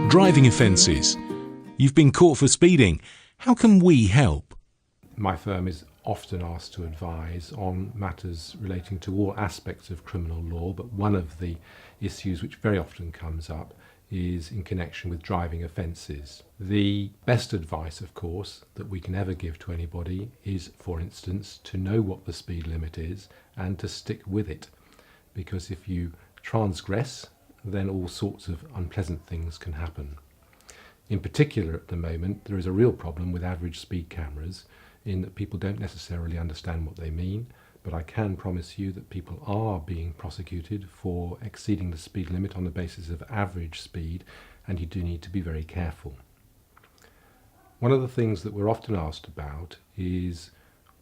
Driving offences. You've been caught for speeding. How can we help? My firm is often asked to advise on matters relating to all aspects of criminal law, but one of the issues which very often comes up is in connection with driving offences. The best advice, of course, that we can ever give to anybody is, for instance, to know what the speed limit is and to stick with it. Because if you transgress, then all sorts of unpleasant things can happen. In particular, at the moment, there is a real problem with average speed cameras in that people don't necessarily understand what they mean, but I can promise you that people are being prosecuted for exceeding the speed limit on the basis of average speed, and you do need to be very careful. One of the things that we're often asked about is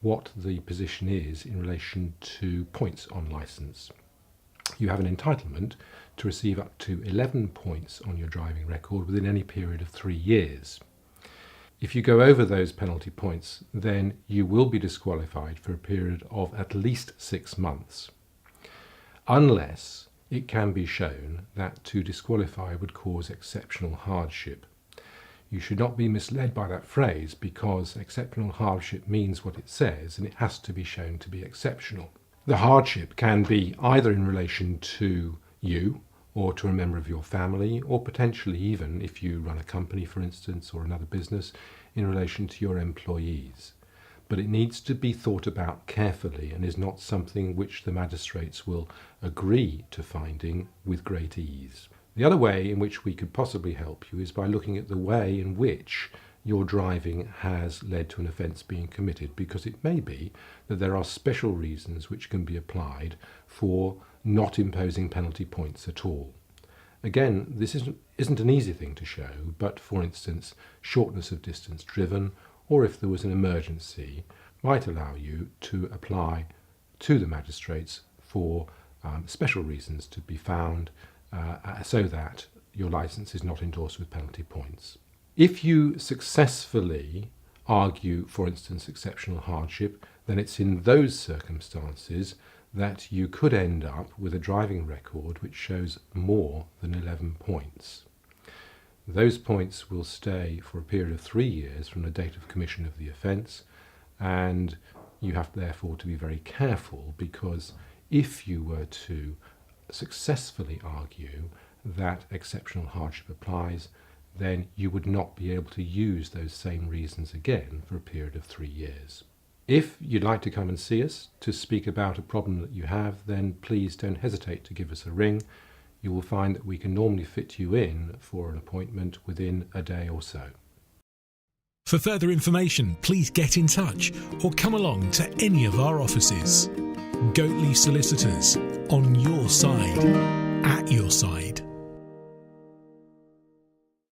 what the position is in relation to points on licence. You have an entitlement to receive up to 11 points on your driving record within any period of 3 years. If you go over those penalty points, then you will be disqualified for a period of at least 6 months, unless it can be shown that to disqualify would cause exceptional hardship. You should not be misled by that phrase, because exceptional hardship means what it says, and it has to be shown to be exceptional. The hardship can be either in relation to you or to a member of your family, or potentially even, if you run a company, for instance, or another business, in relation to your employees. But it needs to be thought about carefully and is not something which the magistrates will agree to finding with great ease. The other way in which we could possibly help you is by looking at the way in which your driving has led to an offence being committed, because it may be that there are special reasons which can be applied for not imposing penalty points at all. Again, this isn't an easy thing to show, but for instance, shortness of distance driven, or if there was an emergency, might allow you to apply to the magistrates for special reasons to be found so that your licence is not endorsed with penalty points. If you successfully argue, for instance, exceptional hardship, then it's in those circumstances that you could end up with a driving record which shows more than 11 points. Those points will stay for a period of 3 years from the date of commission of the offence, and you have therefore to be very careful, because if you were to successfully argue that exceptional hardship applies, then you would not be able to use those same reasons again for a period of 3 years. If you'd like to come and see us to speak about a problem that you have, then please don't hesitate to give us a ring. You will find that we can normally fit you in for an appointment within a day or so. For further information, please get in touch or come along to any of our offices. Gotelee Solicitors, on your side, at your side.